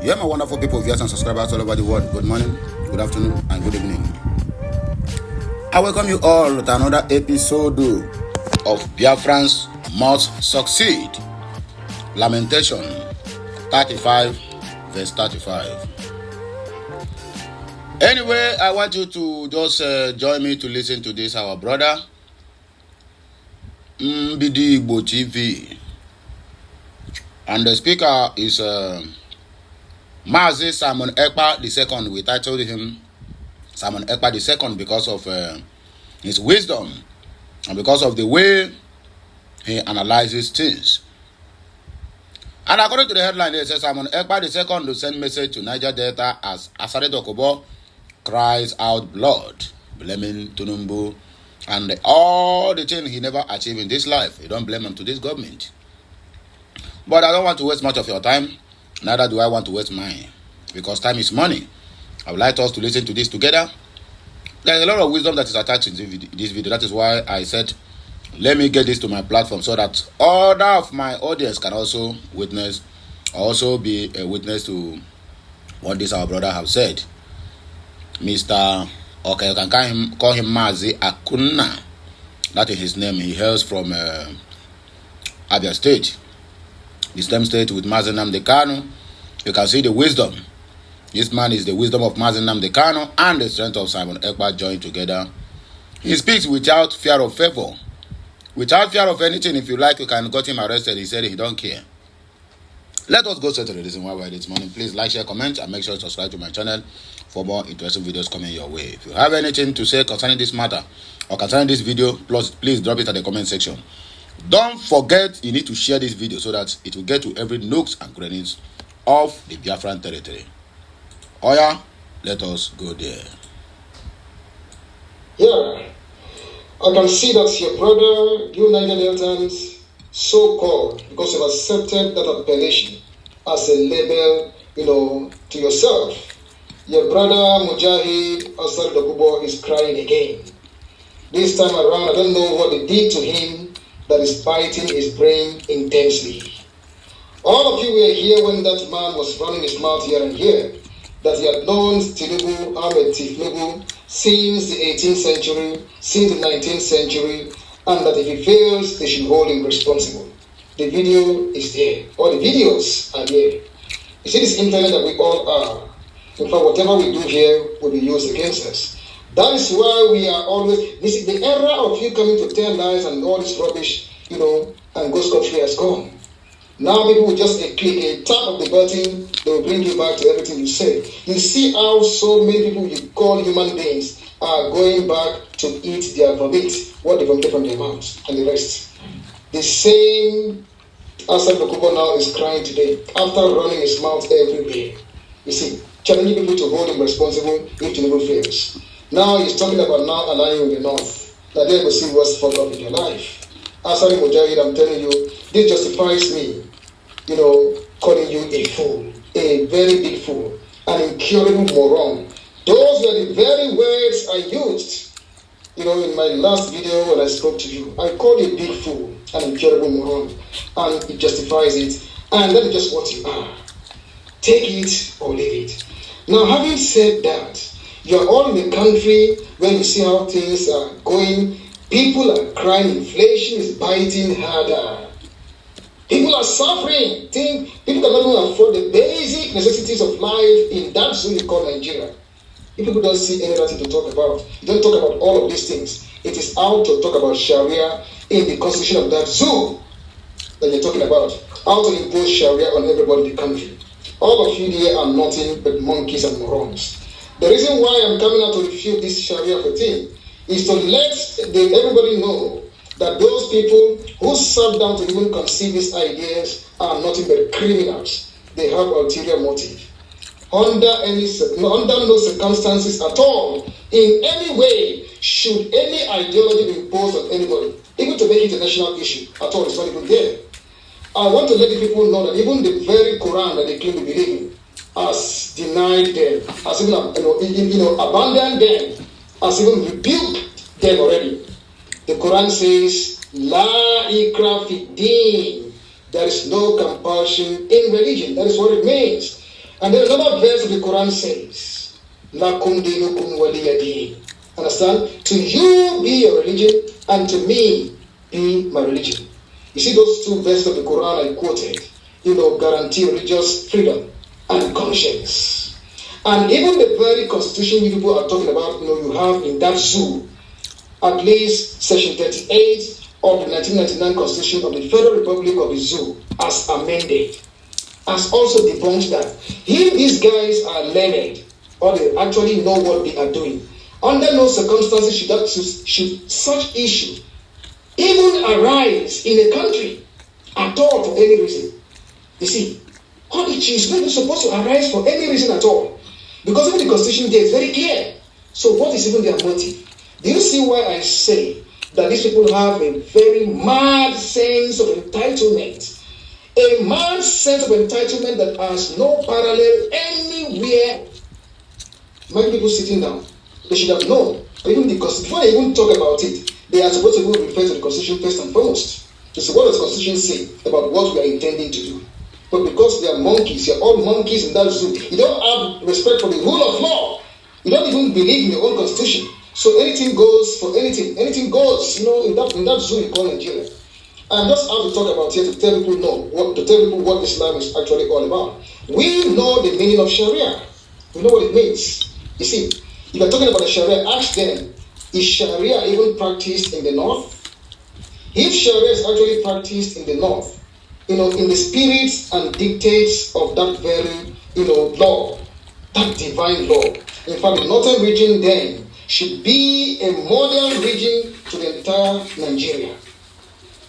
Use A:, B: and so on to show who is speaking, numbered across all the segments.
A: Yeah, my wonderful people, viewers and subscribers all over the world. Good morning, good afternoon, and good evening. I welcome you all to another episode of Biafrans Must Succeed. Lamentation 35, verse 35. Anyway, I want you to just join me to listen to this, our brother, Nnamdi TV. And the speaker is Mazi Simon EKPa II. We titled him Simon EKPa II because of his wisdom and because of the way he analyzes things. And according to the headline, it says Simon EKPa II to send message to Niger Delta as Asare Dokubo cries out blood, blaming Tinubu and all the things he never achieved in this life. You don't blame him to this government. But I don't want to waste much of your time. Neither do I want to waste mine. Because time is money. I would like us to listen to this together. There's a lot of wisdom that is attached in this video. That is why I said, let me get this to my platform so that other of my audience can also witness, also be a witness to what this our brother have said. Mr. Okay, you can call him Mazi Akuna. That is his name. He hails from Abia State. The same state with Nnamdi Kanu. You can see the wisdom. This man is the wisdom of Nnamdi Kanu and the strength of Simon EKPa joined together. He speaks without fear of favor. Without fear of anything. If you like, you can get him arrested. He said he don't care. Let us go straight to the reason why we're here this morning. Please like, share, comment, and make sure to subscribe to my channel for more interesting videos coming your way. If you have anything to say concerning this matter or concerning this video, please drop it at the comment section. Don't forget, you need to share this video so that it will get to every nooks and crannies of the Biafran territory. Oh yeah, let us go there.
B: Yeah, I can see that your brother, you Niger Deltans, so-called, because you've accepted that appellation as a label, to yourself. Your brother Mujahid Asar Dokubo is crying again. This time around, I don't know what they did to him that is biting his brain intensely. All of you were here when that man was running his mouth here and here, that he had known Tinubu, Ahmed Tinubu, since the 18th century, since the 19th century, and that if he fails, they should hold him responsible. The video is there, or the videos are there. You see this internet that we all are. In fact, whatever we do here will be used against us. That is why we are always, this is the era of you coming to tell lies and all this rubbish, and go scot-free has gone. Now people will just a click, a tap of the button, they will bring you back to everything you said. You see how so many people you call human beings are going back to eat their vomit, what they vomited from their mouths, and the rest. The same Asad Dokubo now is crying today, after running his mouth everywhere. You see, challenging people to hold him responsible if Tinubu fails. Now he's talking about now aligning with the North, that they will see what's fucked up in your life. Asari Mujahid, I'm telling you, this justifies me, calling you a fool, a very big fool, an incurable moron. Those were the very words I used, in my last video when I spoke to you. I called you a big fool, an incurable moron, and it justifies it. And that is just what you are. Take it or leave it. Now, having said that, you are all in the country where you see how things are going. People are crying. Inflation is biting harder. People are suffering. People cannot even afford the basic necessities of life in that ZUU you call Nigeria. If people don't see anything to talk about, you don't talk about all of these things. It is out to talk about Sharia in the constitution of that ZUU that you're talking about. How to impose Sharia on everybody in the country. All of you here are nothing but monkeys and morons. The reason why I'm coming out to refute this Sharia thing is to let everybody know that those people who sat down to even conceive these ideas are nothing but criminals. They have ulterior motive. Under no circumstances at all, in any way, should any ideology be imposed on anybody, even to make it a national issue at all. It's not even there. I want to let the people know that even the very Quran that they claim to believe in has denied them, has even abandoned them, has even rebuked them already. The Quran says, La ikra fi din. There is no compulsion in religion. That is what it means. And then another verse of the Quran says, Lakum dinukum waliyadin. Understand? To you be your religion, and to me be my religion. You see those two verses of the Quran I quoted, guarantee religious freedom and conscience. And even the very constitution you people are talking about, you have in that ZUU, at least section 38 of the 1999 Constitution of the Federal Republic of the ZUU, as amended, has also debunked that. If these guys are learned, or they actually know what they are doing, under no circumstances should such issue even arise in a country at all for any reason. You see, all issues not supposed to arise for any reason at all. Because even the Constitution there is very clear. So what is even their motive? Do you see why I say that these people have a very mad sense of entitlement? A mad sense of entitlement that has no parallel anywhere. Many people sitting down, they should have known. Even before they even talk about it, they are supposed to refer to the Constitution first and foremost. To see what does the Constitution say about what we are intending to do. But because they are monkeys, you're all monkeys in that ZUU, you don't have respect for the rule of law. You don't even believe in your own Constitution. So anything goes for anything. Anything goes, in that ZUU you call Nigeria. I'm just out to talk about here to tell people what Islam is actually all about. We know the meaning of Sharia. We know what it means. You see, if you're talking about the Sharia, ask them, is Sharia even practiced in the north? If Sharia is actually practiced in the north, in the spirits and dictates of that very, law, that divine law. In fact, the northern region then should be a model region to the entire Nigeria.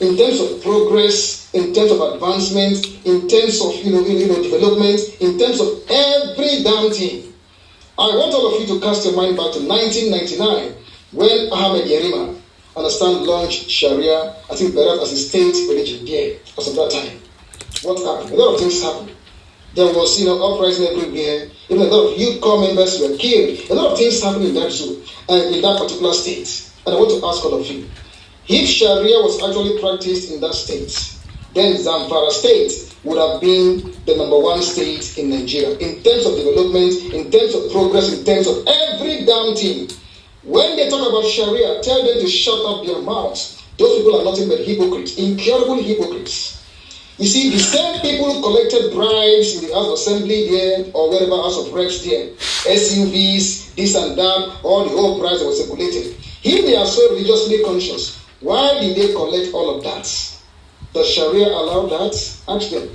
B: In terms of progress, in terms of advancement, in terms of development, in terms of every damn thing. I want all of you to cast your mind back to 1999 when Ahmed Yerima, launched Sharia, I think perhaps as a state religion there as of that time. What happened? A lot of things happened. There was uprising everywhere. Even a lot of youth corps members were killed. A lot of things happened in that ZUU and in that particular state. And I want to ask all of you, if Sharia was actually practiced in that state, then Zamfara state would have been the number one state in Nigeria in terms of development, in terms of progress, in terms of every damn thing. When they talk about Sharia, tell them to shut up their mouths. Those people are nothing but hypocrites, incurable hypocrites. You see, the same people who collected bribes in the House of Assembly there, or wherever House of Reps there, SUVs, this and that, all the whole bribes that were circulated. If they are so religiously conscious, why did they collect all of that? Does Sharia allow that? Ask them.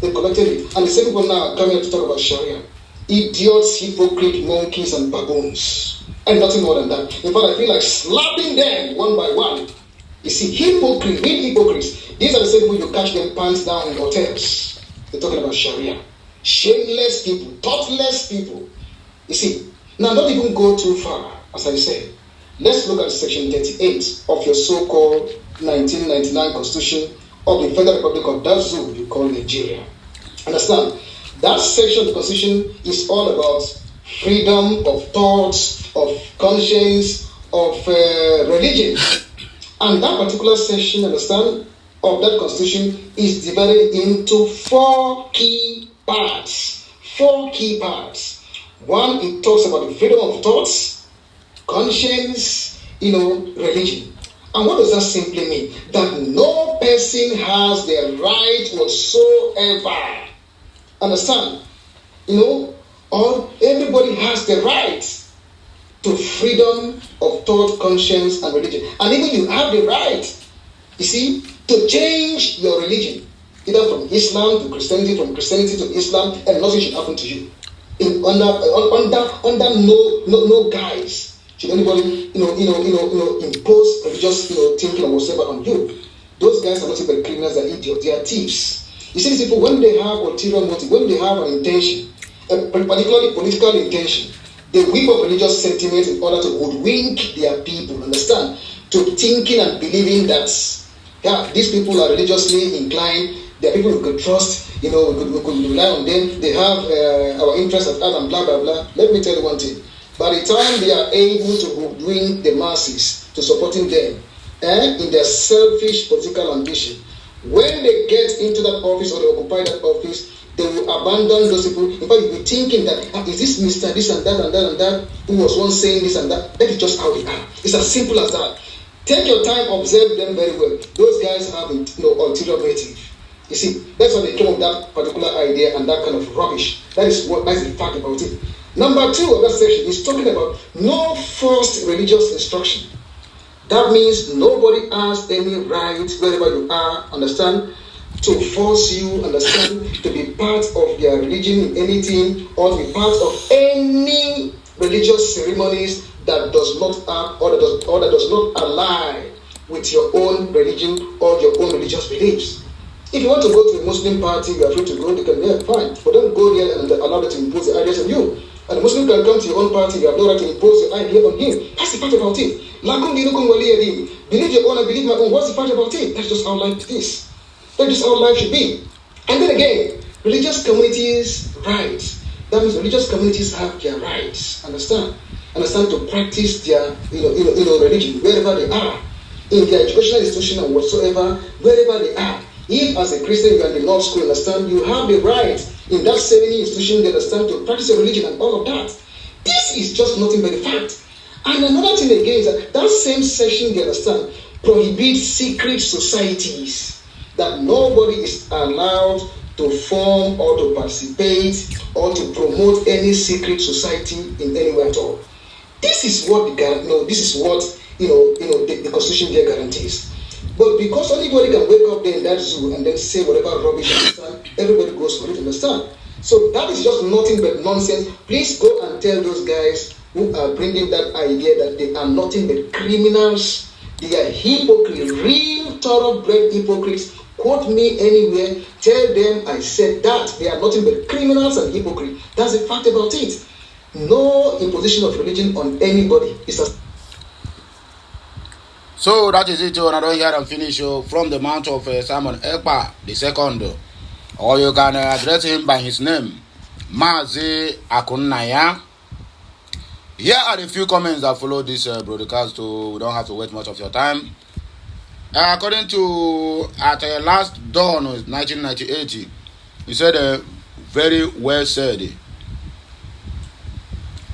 B: They collected it. And the same people now are coming to talk about Sharia. Idiots, hypocrite, monkeys, and baboons. And nothing more than that. In fact, I feel like slapping them one by one. You see, hypocrites, real hypocrites. These are the same people you catch them pants down in hotels. They're talking about Sharia. Shameless people, thoughtless people. You see, now don't even go too far, as I said. Let's look at section 38 of your so-called 1999 Constitution of the Federal Republic of that ZUU you call Nigeria. Understand? That section of the Constitution is all about freedom of thoughts, of conscience, of religion. And that particular section, understand, of that Constitution is divided into 4 key parts. 4 key parts. One, it talks about the freedom of thoughts, conscience, religion. And what does that simply mean? That no person has the right whatsoever. Understand? Everybody has the right to freedom of thought, conscience, and religion. And even you have the right, you see, to change your religion, either from Islam to Christianity, from Christianity to Islam, and nothing should happen to you. Under no guise should anybody impose religious thinking or whatever on you. Those guys are nothing but criminals, they're idiots, they are thieves. You see, these people, when they have ulterior motive, when they have an intention, a particularly political intention, they whip up religious sentiments in order to hoodwink their people, understand? To thinking and believing that, these people are religiously inclined, they are people we could trust, we could rely on them, they have our interests at heart and blah, blah, blah. Let me tell you one thing. By the time they are able to hoodwink the masses to supporting them, in their selfish political ambition, when they get into that office or they occupy that office, They will abandon those people. In fact, you'll be thinking that, is this Mr. this and that and that and that who was once saying this and that? That is just how they are. It's as simple as that. Take your time, observe them very well. Those guys have ulterior motive. You see, that's why they came up with that particular idea and that kind of rubbish. That's the fact about it. Number 2 of that section is talking about no forced religious instruction. That means nobody has any right, wherever you are, understand, to force you, understand, to be part of their religion in anything, or to be part of any religious ceremonies that does not have or that does not align with your own religion or your own religious beliefs. If you want to go to a Muslim party, you are free to go, you can, yeah, fine. But don't go there and allow them to impose the ideas on you. And a Muslim can come to your own party, you have no right to impose your idea on him. That's the fact about it. Believe your own, I believe my own. What's the fact about it? That's just how life is. That's just how life should be. And then again, religious communities' rights. That means religious communities have their rights. Understand? To practice their religion wherever they are, in their educational institution or whatsoever, wherever they are. If as a Christian you are in the law school, understand, you have the right in that same institution, understand, to practice your religion and all of that. This is just nothing but the fact. And another thing again is that same section, understand, prohibits secret societies, that nobody is allowed to form or to participate or to promote any secret society in any way at all. This is what the Constitution there guarantees. But because anybody can wake up there in that zoo and then say whatever rubbish, understand, everybody goes for it, understand. So that is just nothing but nonsense. Please go and tell those guys who are bringing that idea that they are nothing but criminals. They are hypocrites, real thoroughbred hypocrites. Quote me anywhere, tell them I said that. They are nothing but criminals and hypocrites. That's the fact about it. No imposition of religion on anybody.
A: So that is it, and I don't hear them finish from the mouth of Simon EKPa the second, or you can address him by his name, Mazi Akunaya. Here are the few comments that follow this broadcast, so we don't have to wait much of your time. According to at last dawn of 1998, he said, very well said.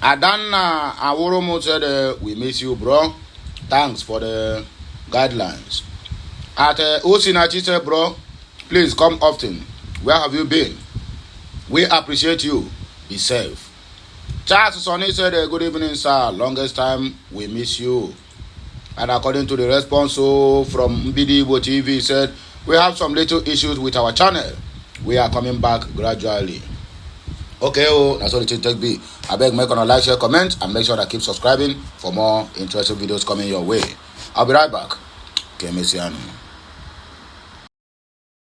A: Adana Aworomo said, we miss you, bro. Thanks for the guidelines. At Osinachi said, bro, please come often. Where have you been? We appreciate you. Be safe. Charles Sonny said, good evening, sir. Longest time, we miss you. And according to the response from Mbidi TV, he said, we have some little issues with our channel. We are coming back gradually. Okay, that's all it take be. I beg, make a like, share, comment, and make sure that keep subscribing for more interesting videos coming your way. I'll be right back. Okay, Messiano.